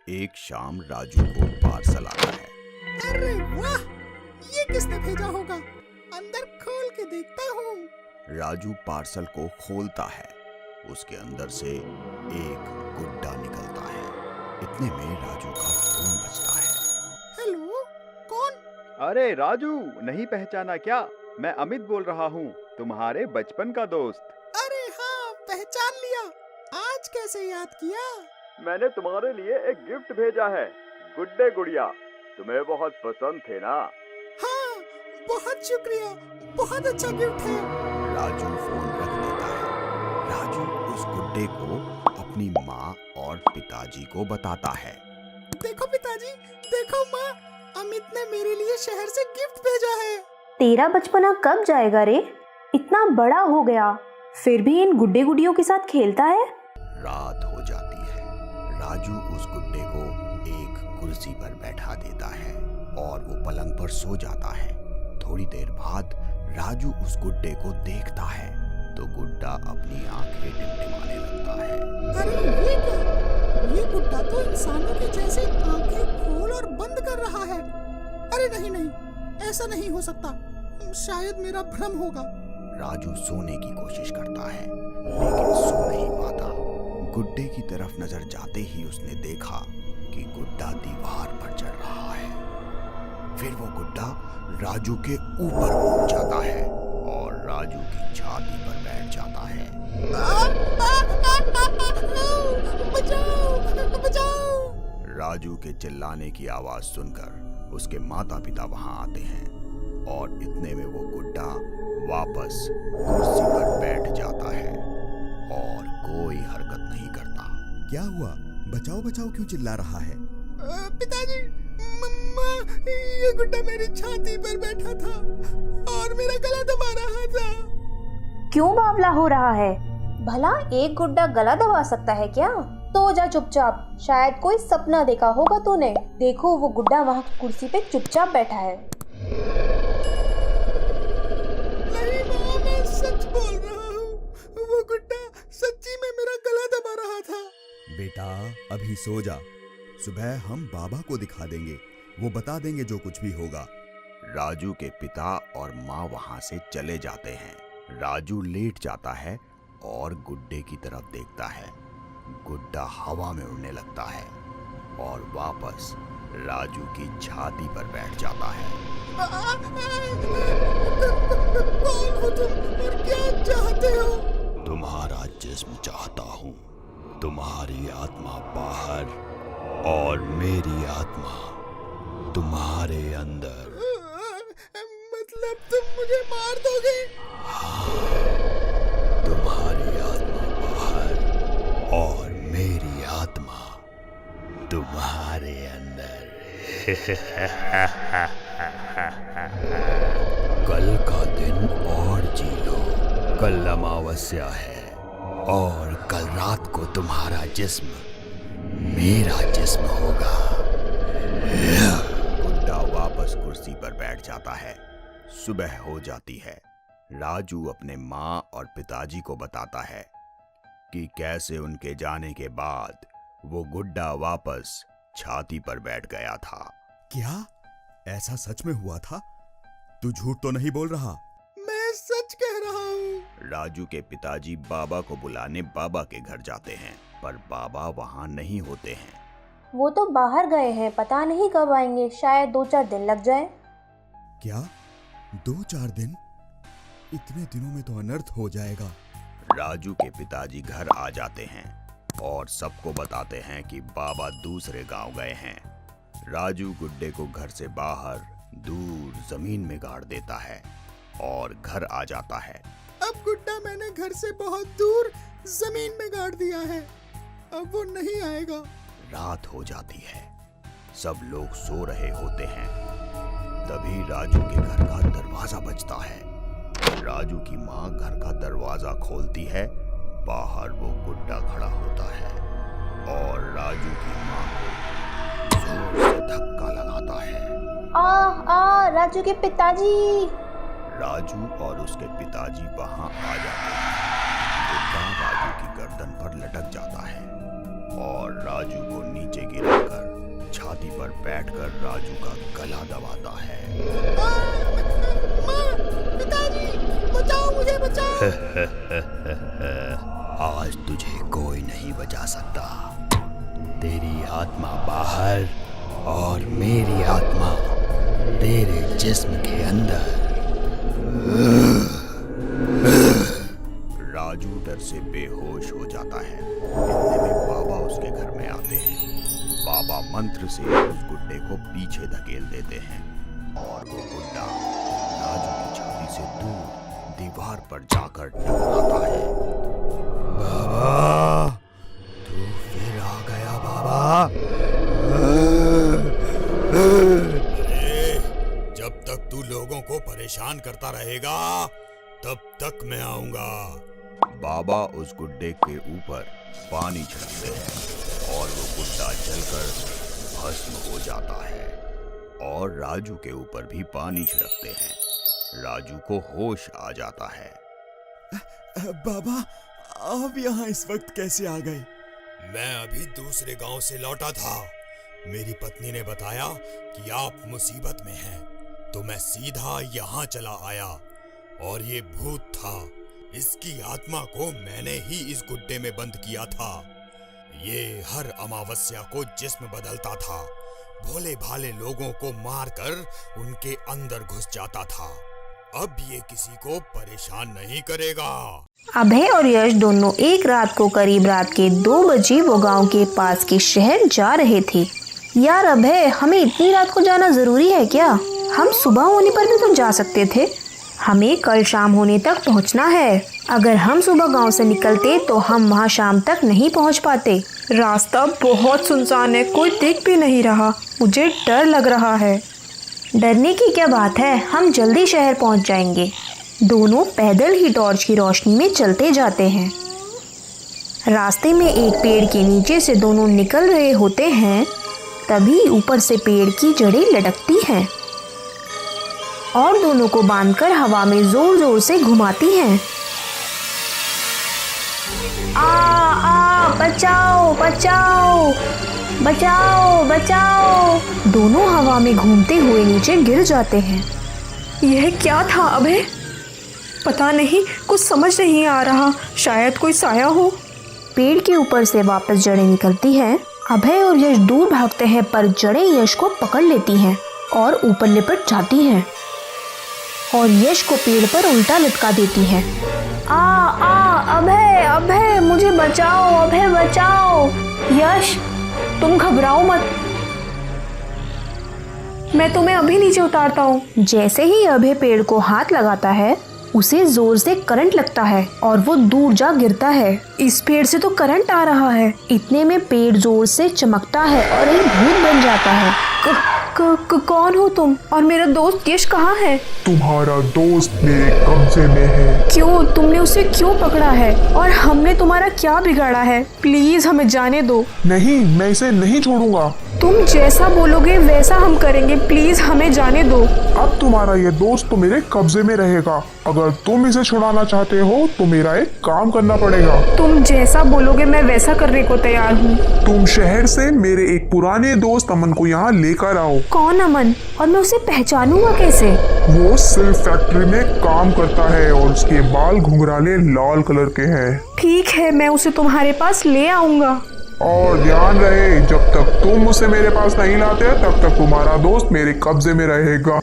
एक शाम राजू को पार्सल आता है। अरे वाह, ये किसने भेजा होगा? अंदर खोल के देखता हूँ। राजू पार्सल को खोलता है। उसके अंदर से एक गुड्डा निकलता है। इतने में राजू का फोन बजता है। हेलो, कौन? अरे राजू, नहीं पहचाना क्या? मैं अमित बोल रहा हूँ, तुम्हारे बचपन का दोस्त। अरे हाँ, पहचान लिया। आज कैसे याद किया? मैंने तुम्हारे लिए एक गिफ्ट भेजा है, गुड्डे गुड़िया। तुम्हें बहुत पसंद थे ना? हाँ, बहुत शुक्रिया, बहुत अच्छा गिफ्ट है। राजू फोन रख देता है। राजू उस गुड्डे को अपनी माँ और पिताजी को बताता है। देखो पिताजी, देखो माँ, अमित ने मेरे लिए शहर से गिफ्ट भेजा है। तेरा बचपना कब जाएगा रे? इतना बड़ा हो गया, फिर भी इन गुड्डे गुड़ियों के साथ खेलता है। रात हो जाती है। राजू उस गुड्डे को एक कुर्सी पर बैठा देता है और वो पलंग पर सो जाता है। थोड़ी देर बाद राजू उस गुड्डे को देखता है तो गुड्डा अपनी आंखें टिमटिमाने लगता है। अरे ये क्या? ये गुड्डा तो इंसानों के जैसे आंखें खोल और बंद कर रहा है। अरे नहीं नहीं, ऐसा नहीं हो सकता। शायद मेरा भ्रम होगा। राजू सोने की कोशिश करता है लेकिन सो नहीं पाता। गुड्डे की तरफ नजर जाते ही उसने देखा कि गुड्डा दीवार पर चढ़ रहा है। फिर वो गुड्डा राजू के ऊपर उठ जाता है और राजू की छाती पर बैठ जाता है। बचाओ, बचाओ! राजू के चिल्लाने की आवाज सुनकर उसके माता पिता वहां आते हैं और इतने में वो गुड्डा वापस कुर्सी पर बैठ जाता है और कोई हरकत नहीं करता। क्या हुआ? बचाओ बचाओ क्यों चिल्ला रहा है? पिताजी, मम्मा, ये गुड्डा मेरी छाती पर बैठा था और मेरा गला दबा रहा था। क्यों बावला हो रहा है? भला एक गुड्डा गला दबा सकता है क्या? तो जा चुपचाप, शायद कोई सपना देखा होगा तूने। देखो वो गुड्डा वहाँ की कुर्सी पे चुपचाप बैठा है। नहीं माँ, मैं सच बोल रहा हूँ। वो गुड्डा सच्ची में मेरा गला दबा रहा था। बेटा अभी सो जा, सुबह हम बाबा को दिखा देंगे, वो बता देंगे जो कुछ भी होगा। राजू के पिता और माँ वहां से चले जाते हैं। राजू लेट जाता है और गुड्डे की तरफ देखता है। गुड्डा हवा में उड़ने लगता है और वापस राजू की छाती पर बैठ जाता है। कौन हो तुम और क्या चाहते हो? तुम्हारा जिस्म चाहता हूँ, तुम्हारी आत्मा बाहर और मेरी आत्मा तुम्हारे अंदर। मतलब तुम मुझे मार दोगे? तुम्हारी आत्मा बाहर और मेरी आत्मा तुम्हारे अंदर। कल का दिन और जी लो, कल अमावस्या है और कल रात को तुम्हारा जिस्म मेरा जिस्म होगा। गुड्डा वापस कुर्सी पर बैठ जाता है। सुबह हो जाती है। राजू अपने माँ और पिताजी को बताता है कि कैसे उनके जाने के बाद वो गुड्डा वापस छाती पर बैठ गया था। क्या ऐसा सच में हुआ था? तू झूठ तो नहीं बोल रहा? मैं सच कह रहा हूँ। राजू के पिताजी बाबा को बुलाने बाबा के घर जाते हैं पर बाबा वहाँ नहीं होते हैं। वो तो बाहर गए हैं, पता नहीं कब आएंगे, शायद 2-4 दिन लग जाए। क्या 2-4 दिन? इतने दिनों में तो अनर्थ हो जाएगा। राजू के पिताजी घर आ जाते हैं और सबको बताते हैं कि बाबा दूसरे गांव गए हैं। राजू गुड्डे को घर से बाहर दूर जमीन में गाड़ देता है और घर आ जाता है। अब गुड्डा मैंने घर से बहुत दूर जमीन में गाड़ दिया है, अब वो नहीं आएगा। रात हो जाती है। सब लोग सो रहे होते हैं। तभी राजू के घर का दरवाजा बजता है। राजू की माँ घर का दरवाजा खोलती है। बाहर वो गुड्डा खड़ा होता है और राजू की माँ को जोर से धक्का लगाता है। राजू के पिताजी! राजू और उसके पिताजी वहां आ जाते हैं। गुड्डा राजू की गर्दन पर लटक जाता है। और राजू को नीचे गिराकर छाती पर बैठकर राजू का गला दबाता है। माँ, पिताजी, बचाओ मुझे, बचाओ। आज तुझे कोई नहीं बचा सकता। तेरी आत्मा बाहर और मेरी आत्मा तेरे जिस्म के अंदर। राजू डर से बेहोश हो जाता है। इतने में बाबा उसके घर में आते हैं। बाबा मंत्र से उस गुड्डे को पीछे धकेल देते हैं और वो गुड्डा राजू की छाती से दूर दीवार पर जाकर टकराता है। बाबा, तू फिर आ गया बाबा। अरे, जब तक तू लोगों को परेशान करता रहेगा तब तक मैं आऊंगा। बाबा उस गुड्डे के ऊपर पानी छिड़कते हैं और वो गुड्डा जलकर भस्म हो जाता है और राजू के ऊपर भी पानी छिड़कते हैं। राजू को होश आ जाता है। बाबा, आप यहाँ इस वक्त कैसे आ गए? मैं अभी दूसरे गांव से लौटा था। मेरी पत्नी ने बताया कि आप मुसीबत में हैं, तो मैं सीधा यहाँ चला आया। और ये भूत था, इसकी आत्मा को मैंने ही इस गुड्डे में बंद किया था। ये हर अमावस्या को जिस्म बदलता था, भोले भाले लोगों को मारकर उनके अंदर घुस जाता था। अब ये किसी को परेशान नहीं करेगा। अभय और यश दोनों एक रात को करीब रात के 2 बजे वो गांव के पास के शहर जा रहे थे। यार अभय, हमें इतनी रात को जाना जरूरी है क्या? हम सुबह होने पर भी तो जा सकते थे। हमें कल शाम होने तक पहुंचना है। अगर हम सुबह गांव से निकलते तो हम वहां शाम तक नहीं पहुंच पाते। रास्ता बहुत सुनसान है, कोई देख भी नहीं रहा। मुझे डर लग रहा है। डरने की क्या बात है, हम जल्दी शहर पहुंच जाएंगे। दोनों पैदल ही टॉर्च की रोशनी में चलते जाते हैं। रास्ते में एक पेड़ के नीचे से दोनों निकल रहे होते हैं, तभी ऊपर से पेड़ की जड़ें लटकती हैं और दोनों को बांधकर हवा में जोर जोर से घुमाती हैं। बचाओ बचाओ बचाओ बचाओ। दोनों हवा में घूमते हुए नीचे गिर जाते हैं। यह क्या था अभय? पता नहीं, कुछ समझ नहीं आ रहा। शायद कोई साया हो। पेड़ के ऊपर से वापस जड़ें निकलती हैं। अभय और यश दूर भागते हैं, पर जड़ें यश को पकड़ लेती हैं और ऊपर लिपट जाती हैं और यश को पेड़ पर उल्टा लटका देती हैं। अभय अभय, मुझे बचाओ, अभय बचाओ। यश, तुम घबराओ मत, मैं तुम्हें अभी नीचे उतारता हूँ। जैसे ही अभय पेड़ को हाथ लगाता है, उसे जोर से करंट लगता है और वो दूर जा गिरता है। इस पेड़ से तो करंट आ रहा है। इतने में पेड़ जोर से चमकता है और एक भूत बन जाता है। कौन हो तुम? और मेरा दोस्त यश कहाँ है? तुम्हारा दोस्त मेरे कब्जे में है। क्यों? तुमने उसे क्यों पकड़ा है? और हमने तुम्हारा क्या बिगाड़ा है? प्लीज हमें जाने दो। नहीं, मैं इसे नहीं छोड़ूंगा। तुम जैसा बोलोगे वैसा हम करेंगे। प्लीज हमें जाने दो। अब तुम्हारा ये दोस्त तो मेरे कब्जे में रहेगा। अगर तुम इसे छुड़ाना चाहते हो तो मेरा एक काम करना पड़ेगा। तुम जैसा बोलोगे मैं वैसा करने को तैयार हूँ। तुम शहर से मेरे एक पुराने दोस्त अमन को यहाँ लेकर आओ। कौन अमन? और मैं उसे पहचानूंगा कैसे? वो सिल्क फैक्ट्री में काम करता है और उसके बाल घुंघराले लाल कलर के हैं। ठीक है, मैं उसे तुम्हारे पास ले आऊंगा। और ध्यान रहे, जब तक तुम उसे मेरे पास नहीं लाते तब तक तुम्हारा दोस्त मेरे कब्जे में रहेगा।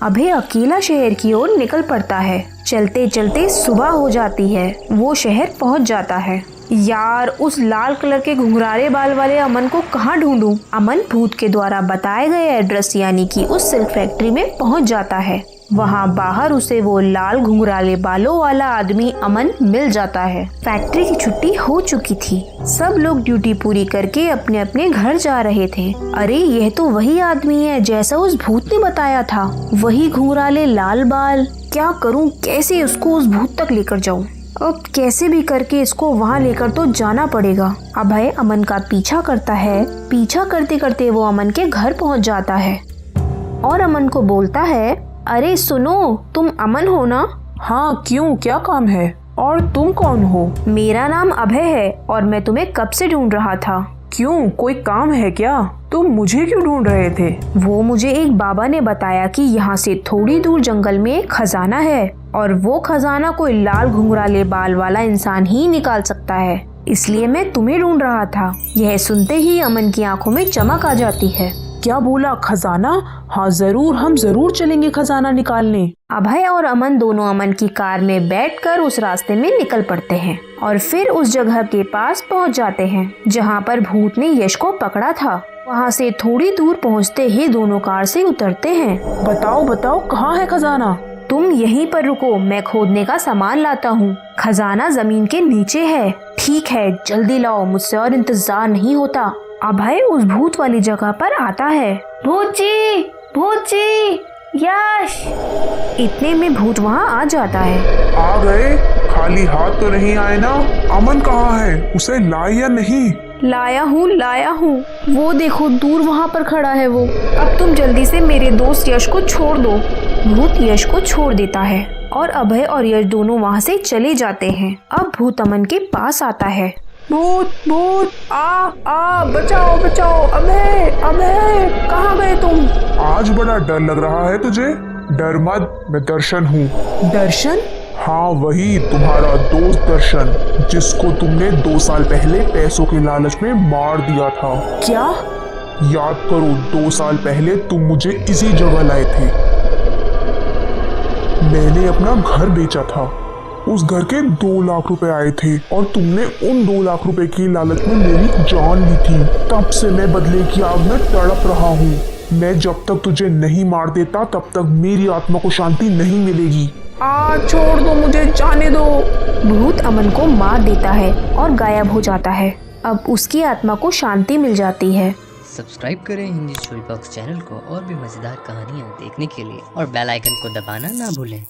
अभय अकेला शहर की ओर निकल पड़ता है। चलते चलते सुबह हो जाती है। वो शहर पहुंच जाता है। यार, उस लाल कलर के घुंघराले बाल वाले अमन को कहाँ ढूंढूं? अमन भूत के द्वारा बताए गए एड्रेस यानी कि उस सिल्क फैक्ट्री में पहुंच जाता है। वहाँ बाहर उसे वो लाल घुंघराले बालों वाला आदमी अमन मिल जाता है। फैक्ट्री की छुट्टी हो चुकी थी। सब लोग ड्यूटी पूरी करके अपने अपने घर जा रहे थे। अरे, यह तो वही आदमी है जैसा उस भूत ने बताया था। वही घुंघराले लाल बाल। क्या करूं, कैसे उसको उस भूत तक लेकर जाऊं? अब कैसे भी करके इसको वहाँ लेकर तो जाना पड़ेगा। अभय अमन का पीछा करता है। पीछा करते करते वो अमन के घर पहुँच जाता है और अमन को बोलता है, अरे सुनो, तुम अमन हो ना? हाँ, क्यों, क्या काम है? और तुम कौन हो? मेरा नाम अभय है और मैं तुम्हें कब से ढूंढ रहा था। क्यों, कोई काम है क्या? तुम मुझे क्यों ढूंढ रहे थे? वो मुझे एक बाबा ने बताया कि यहाँ से थोड़ी दूर जंगल में एक खजाना है और वो खजाना कोई लाल घुंघराले बाल वाला इंसान ही निकाल सकता है, इसलिए मैं तुम्हें ढूंढ रहा था। यह सुनते ही अमन की आंखों में चमक आ जाती है। क्या बोला, खजाना? हाँ जरूर, हम जरूर चलेंगे खजाना निकालने। अभय और अमन दोनों अमन की कार में बैठकर उस रास्ते में निकल पड़ते हैं और फिर उस जगह के पास पहुंच जाते हैं जहां पर भूत ने यश को पकड़ा था। वहां से थोड़ी दूर पहुंचते ही दोनों कार से उतरते हैं। बताओ बताओ, कहाँ है खजाना? तुम यहीं पर रुको, मैं खोदने का सामान लाता हूँ। खजाना जमीन के नीचे है। ठीक है, जल्दी लाओ, मुझसे और इंतजार नहीं होता। अभय उस भूत वाली जगह पर आता है। भूत जी, यश! इतने में भूत वहाँ आ जाता है। आ गए? खाली हाथ तो नहीं आए ना? अमन कहाँ है? उसे लाए या नहीं? लाया हूँ। वो देखो, दूर वहाँ पर खड़ा है वो। अब तुम जल्दी से मेरे दोस्त यश को छोड़ दो। भूत यश को छोड़ देता है और अभय और यश दोनों वहाँ से चले जाते हैं। अब भूत अमन के पास आता है। भूत, आ, बचाओ, अबे कहाँ गए तुम? आज बड़ा डर लग रहा है तुझे? डर मत, मैं दर्शन हूँ। दर्शन? हाँ, वही तुम्हारा दोस्त दर्शन, जिसको तुमने 2 साल पहले पैसों के लालच में मार दिया था। क्या? याद करो, 2 साल पहले तुम मुझे इसी जगह लाए थे। मैंने अपना घर बेचा था। उस घर के 2 लाख रुपए आए थे और तुमने उन 2 लाख रुपए की लालच में मेरी जान ली थी। तब से मैं बदले की आग में तड़प रहा हूँ। मैं जब तक तुझे नहीं मार देता तब तक मेरी आत्मा को शांति नहीं मिलेगी। छोड़ दो मुझे, जाने दो। भूत अमन को मार देता है और गायब हो जाता है। अब उसकी आत्मा को शांति मिल जाती है। सब्सक्राइब करें हिंदी स्टोरी बॉक्स चैनल को और भी मजेदार कहानियाँ देखने के लिए और बेल आइकन को दबाना ना भूलें।